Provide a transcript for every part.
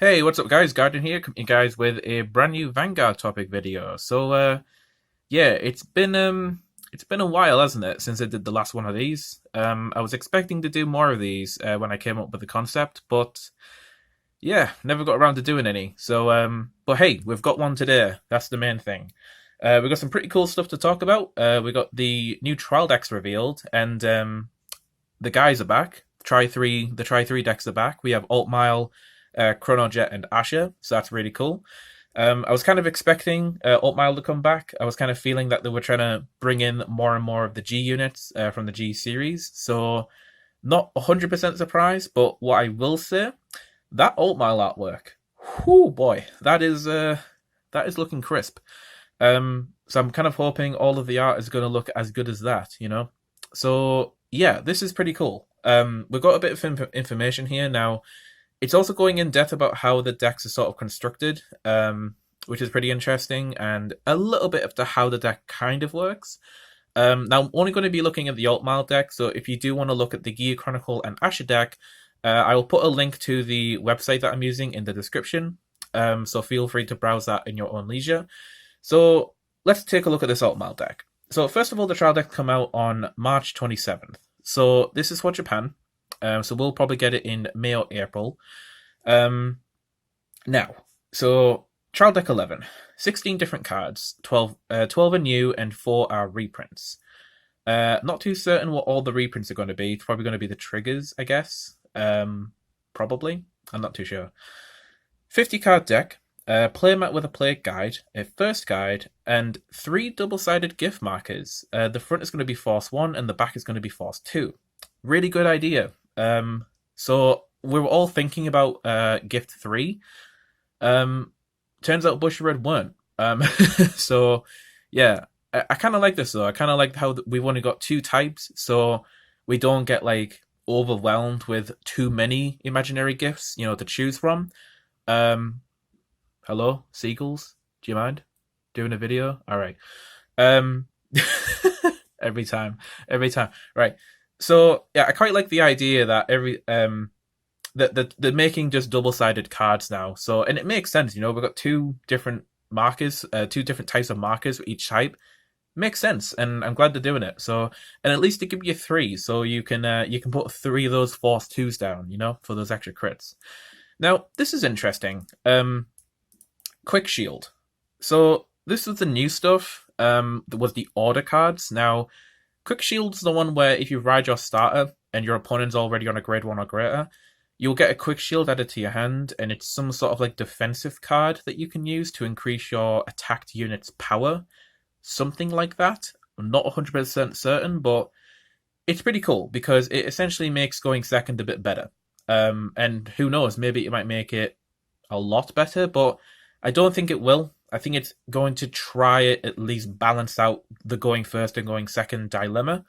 Hey, what's up, guys? Garden here, coming to you guys with a brand new Vanguard topic video. Yeah, it's been a while, hasn't it, since I did the last one of these. I was expecting to do more of these when I came up with the concept, but yeah, never got around to doing any. But hey, we've got one today. That's the main thing. We've got some pretty cool stuff to talk about. We got the new trial decks revealed, and the guys are back. The Try Three decks are back. We have Altmile, Chronojet, and Asher, so that's really cool. I was kind of expecting Altmile to come back. I was kind of feeling that they were trying to bring in more and more of the G units from the G series, so not 100% surprised. But what I will say, that Altmile artwork, whoo boy, that is looking crisp. So I'm kind of hoping all of the art is going to look as good as that. So yeah, this is pretty cool. We've got a bit of information here now. It's also going in depth about how the decks are sort of constructed, which is pretty interesting, and a little bit of how the deck kind of works. Now, I'm only going to be looking at the Altmile deck, so if you do want to look at the Gear Chronicle and Asher deck, I will put a link to the website that I'm using in the description, so feel free to browse that in your own leisure. So let's take a look at this Altmile deck. So first of all, the trial deck come out on March 27th. So this is for Japan. So we'll probably get it in May or April. Now, so trial deck 11, 16 different cards, 12 are new and 4 are reprints. Not too certain what all the reprints are going to be. It's probably going to be the triggers, I guess. Probably. I'm not too sure. 50 card deck, playmat with a play guide, a first guide, and 3 double-sided gift markers. The front is going to be Force 1 and the back is going to be Force 2. Really good idea. So we were all thinking about Gift 3. Turns out Bushiroad weren't. So yeah, I kind of like this though. I kind of like how we've only got 2 types, so we don't get like overwhelmed with too many imaginary gifts, to choose from. Hello, seagulls. Do you mind doing a video? All right. Um, every time. Right. So yeah, I quite like the idea that that they're making just double-sided cards now. So, and it makes sense, we've got 2 different markers, 2 different types of markers for each type. Makes sense, and I'm glad they're doing it. So, and at least they give you 3, so you can put 3 of those Force 2s down, for those extra crits. Now, this is interesting. Quick Shield. So this was the new stuff. There was the order cards. Now, Quick Shield's the one where if you ride your starter and your opponent's already on a grade 1 or greater, you'll get a Quick Shield added to your hand, and it's some sort of like defensive card that you can use to increase your attacked unit's power. Something like that. I'm not 100% certain, but it's pretty cool because it essentially makes going second a bit better. And who knows, maybe it might make it a lot better, but I don't think it will. I think it's going to try it at least balance out the going first and going second dilemma.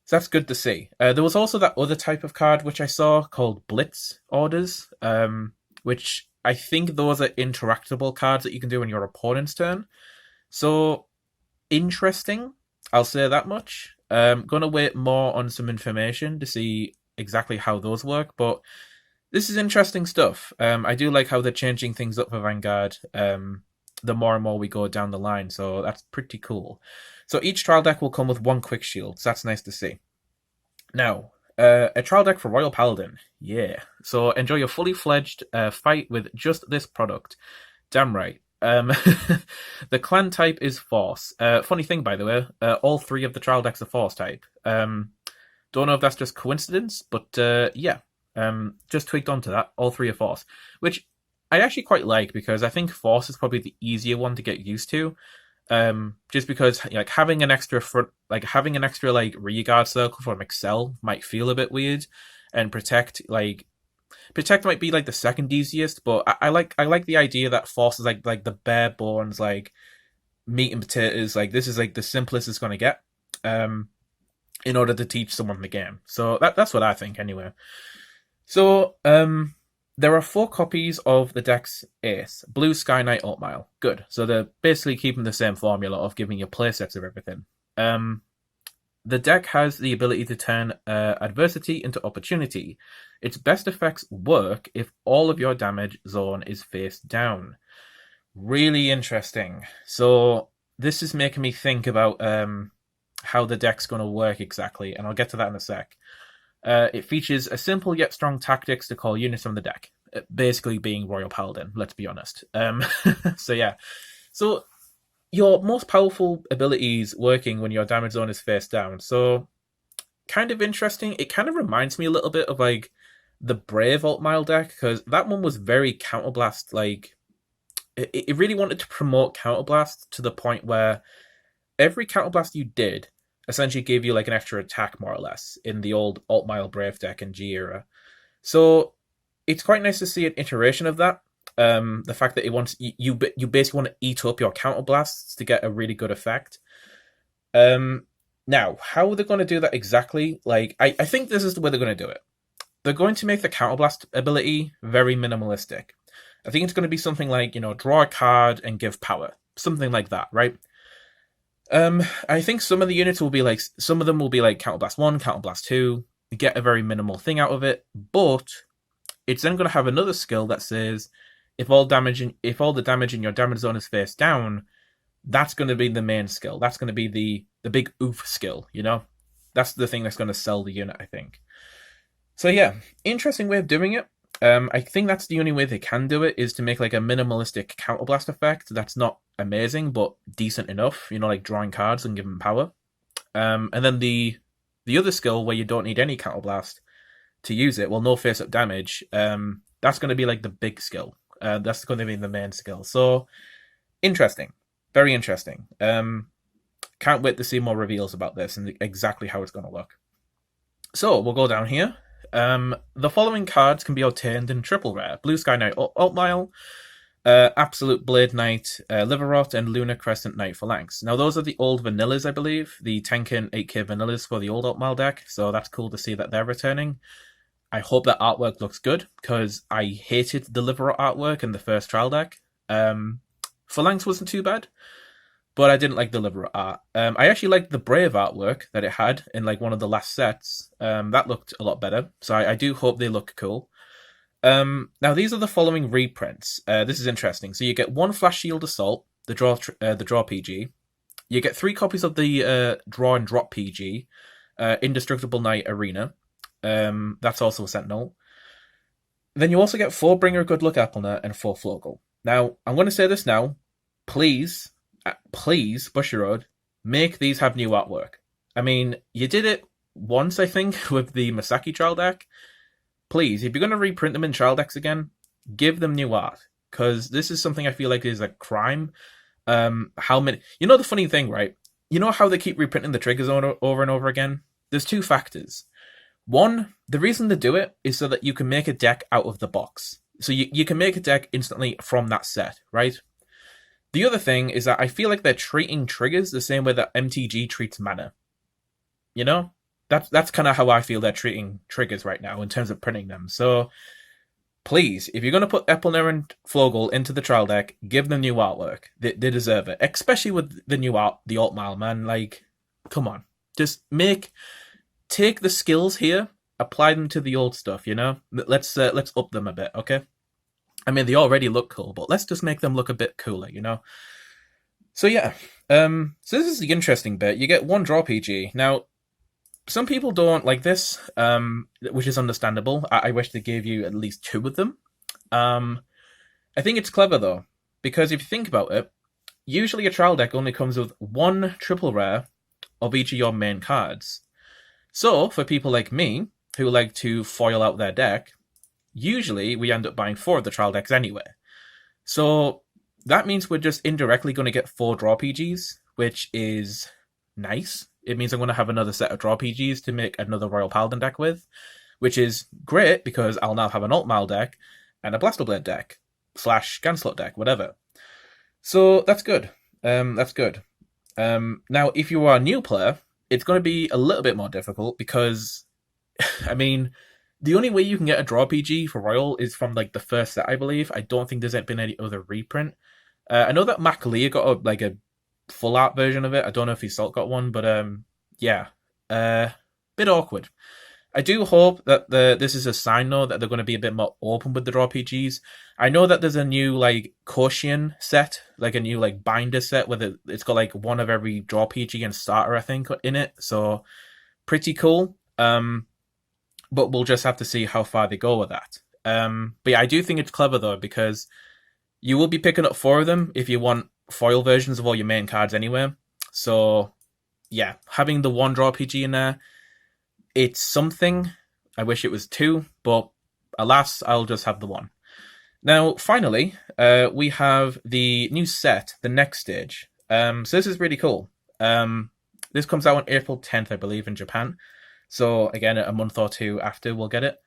So that's good to see. There was also that other type of card which I saw called Blitz orders, which I think those are interactable cards that you can do on your opponent's turn. So interesting, I'll say that much. Gonna wait more on some information to see exactly how those work, but this is interesting stuff. I do like how they're changing things up for Vanguard. The more and more we go down the line, so that's pretty cool. So each trial deck will come with 1 quick shield, so that's nice to see. Now, a trial deck for Royal Paladin, yeah. So enjoy your fully fledged fight with just this product. Damn right. The clan type is Force. Funny thing, by the way, all 3 of the trial decks are Force type. Don't know if that's just coincidence, but yeah. Just tweaked onto that. All 3 are Force, which I actually quite like because I think Force is probably the easier one to get used to. Just because like having an extra rear guard circle from Excel might feel a bit weird, and protect might be like the second easiest. But I like the idea that Force is like the bare bones like meat and potatoes. Like this is like the simplest it's gonna get. In order to teach someone the game. So that's what I think anyway. So there are 4 copies of the deck's Ace, Blue Sky Knight Altmile. Good. So they're basically keeping the same formula of giving you playsets of everything. The deck has the ability to turn adversity into opportunity. Its best effects work if all of your damage zone is face down. Really interesting. So this is making me think about how the deck's going to work exactly, and I'll get to that in a sec. It features a simple yet strong tactics to call units from the deck, basically being Royal Paladin, let's be honest. So yeah. So your most powerful abilities working when your damage zone is face down. So kind of interesting. It kind of reminds me a little bit of like the Brave Altmile deck, because that one was very counterblast. Like it really wanted to promote counterblast to the point where every counterblast you did essentially gave you like an extra attack, more or less, in the old Altmile Brave deck in G era. So it's quite nice to see an iteration of that. The fact that it wants you basically want to eat up your counterblasts to get a really good effect. Now, how are they going to do that exactly? Like, I think this is the way they're going to do it. They're going to make the counterblast ability very minimalistic. I think it's going to be something like, draw a card and give power. Something like that, right? I think some of the units will be like, some of them will be like Counterblast 1, Counterblast 2, get a very minimal thing out of it, but it's then going to have another skill that says, if all the damage in your damage zone is face down, that's going to be the main skill. That's going to be the big oof skill, That's the thing that's going to sell the unit, I think. So yeah, interesting way of doing it. I think that's the only way they can do it, is to make like a minimalistic counterblast effect that's not amazing but decent enough, like drawing cards and giving power. And then the other skill where you don't need any counterblast to use it, well, no face up damage, that's going to be like the big skill. That's going to be the main skill. So interesting, very interesting. Can't wait to see more reveals about this and exactly how it's going to look. So we'll go down here. The following cards can be obtained in triple rare: Blue Sky Knight Altmile, Absolute Blade Knight Liverot, and Lunar Crescent Knight Phalanx. Now those are the old vanillas, I believe, the 10k and 8k vanillas for the old Altmile deck, so that's cool to see that they're returning. I hope that artwork looks good, because I hated the Liverot artwork in the first trial deck. Phalanx wasn't too bad, but I didn't like the Liverot art. I actually liked the Brave artwork that it had in like one of the last sets. That looked a lot better, so I do hope they look cool. Now these are the following reprints. This is interesting. So you get 1 Flash Shield Assault, the draw PG. You get 3 copies of the draw and drop PG, Indestructible Knight Arena. That's also a Sentinel. Then you also get 4 Bringer Good Luck Applener and 4 Flogal. Now, I'm going to say this now. Please, Bushiroad, make these have new artwork. I mean, you did it once, I think, with the Masaki trial deck. Please, if you're going to reprint them in trial decks again, give them new art. Because this is something I feel like is a crime. How many... the funny thing, right? You know how they keep reprinting the triggers over and over again? There's 2 factors. One, the reason they do it is so that you can make a deck out of the box. So you can make a deck instantly from that set, right? The other thing is that I feel like they're treating triggers the same way that MTG treats mana. That's kind of how I feel they're treating triggers right now in terms of printing them. So please, if you're going to put Epelner and Flogal into the trial deck, give them new artwork. They deserve it, especially with the new art, the Altmile, man. Like, come on, just take the skills here, apply them to the old stuff. Let's up them a bit, okay? I mean, they already look cool, but let's just make them look a bit cooler, So yeah, so this is the interesting bit. You get 1 draw PG. Now, some people don't like this, which is understandable. I wish they gave you at least 2 of them. I think it's clever, though, because if you think about it, usually a trial deck only comes with 1 triple rare of each of your main cards. So, for people like me, who like to foil out their deck, usually we end up buying 4 of the trial decks anyway. So that means we're just indirectly going to get 4 draw PGs, which is nice. It means I'm going to have another set of draw PGs to make another Royal Paladin deck with, which is great because I'll now have an Altmile deck and a Blastoblade deck / Ganslot deck, whatever. So that's good. That's good. Now, if you are a new player, it's going to be a little bit more difficult because, I mean, the only way you can get a draw PG for Royal is from like the first set, I believe. I don't think there's been any other reprint. I know that Leah got a full art version of it. I don't know if Salt got one, but yeah. bit awkward. I do hope that this is a sign though that they're going to be a bit more open with the draw PGs. I know that there's a new like Caution set, like a new like binder set where it's got like one of every draw PG and starter I think in it. So pretty cool. But we'll just have to see how far they go with that. But yeah, I do think it's clever though because you will be picking up 4 of them if you want foil versions of all your main cards anyway. So yeah, having the 1 draw PG in there, it's something. I wish it was 2, but alas, I'll just have the 1. Now, finally, we have the new set, the next stage. So this is really cool. This comes out on April 10th, I believe, in Japan. So again, a month or 2 after we'll get it.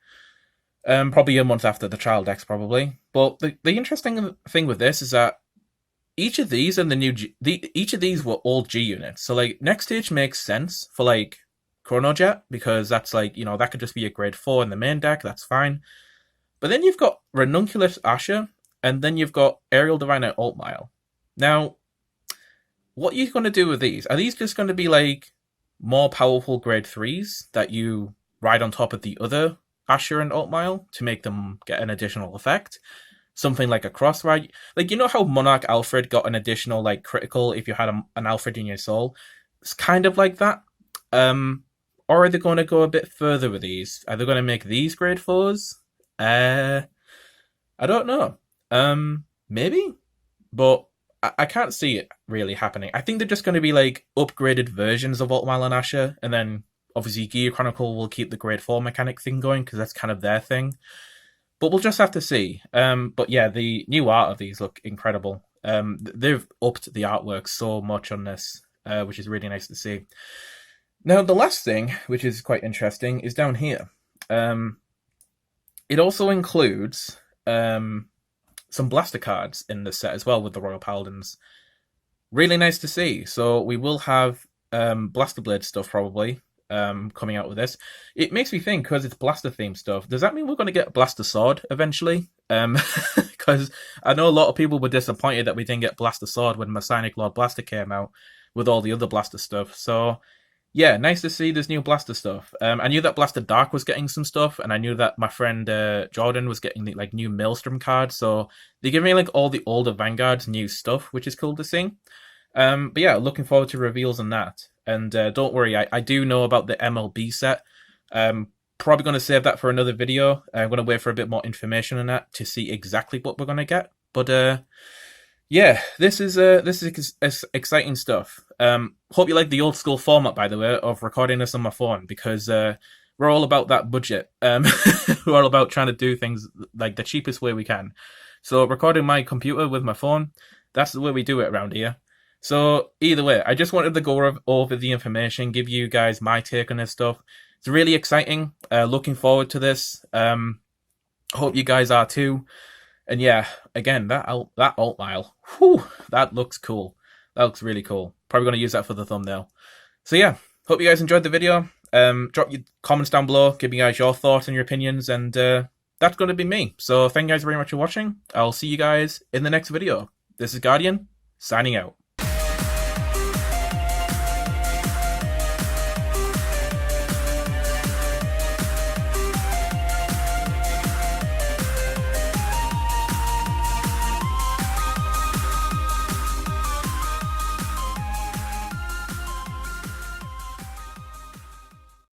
Probably a month after the trial decks, probably. But the interesting thing with this is that each of these and each of these were all G units. So like next stage makes sense for like Chronojet because that's like, you know, that could just be a grade 4 in the main deck. That's fine. But then you've got Ranunculus Asher, and then you've got Aerial Diviner Altmile. Now, what are you going to do with these? Are these just going to be like more powerful grade 3s that you ride on top of the other Asher and Altmile to make them get an additional effect? Something like a cross ride? Like, you know how Monarch Alfred got an additional like critical if you had an Alfred in your soul? It's kind of like that. Or are they going to go a bit further with these? Are they going to make these grade 4s? I don't know. Maybe? But I can't see it really happening. I think they're just going to be like upgraded versions of Altmile and Asher, and then obviously Gear Chronicle will keep the grade 4 mechanic thing going because that's kind of their thing. But we'll just have to see. But yeah, the new art of these look incredible. They've upped the artwork so much on this, which is really nice to see. Now, the last thing, which is quite interesting, is down here. It also includes some blaster cards in the set as well with the Royal Paladins. Really nice to see. So we will have Blaster Blade stuff probably coming out with this. It makes me think, because it's Blaster themed stuff, does that mean we're going to get Blaster Sword eventually? Because I know a lot of people were disappointed that we didn't get Blaster Sword when Messianic Lord Blaster came out with all the other Blaster stuff. So yeah, nice to see this new Blaster stuff. I knew that Blaster Dark was getting some stuff, and I knew that my friend Jordan was getting the like new Maelstrom cards. So they're giving like all the older Vanguard's new stuff, which is cool to see. But yeah, looking forward to reveals on that. And don't worry, I do know about the MLB set. Probably going to save that for another video. I'm going to wait for a bit more information on that to see exactly what we're going to get. But yeah, this is exciting stuff. Hope you like the old school format, by the way, of recording this on my phone, because we're all about that budget. We're all about trying to do things like the cheapest way we can. So recording my computer with my phone, that's the way we do it around here. So either way, I just wanted to go over the information, give you guys my take on this stuff. It's really exciting. Looking forward to this. Hope you guys are too. And yeah, again, that Altmile, whew, that looks cool. That looks really cool. Probably going to use that for the thumbnail. So yeah, hope you guys enjoyed the video. Drop your comments down below, give me guys your thoughts and your opinions, and that's going to be me. So thank you guys very much for watching. I'll see you guys in the next video. This is Guardian, signing out.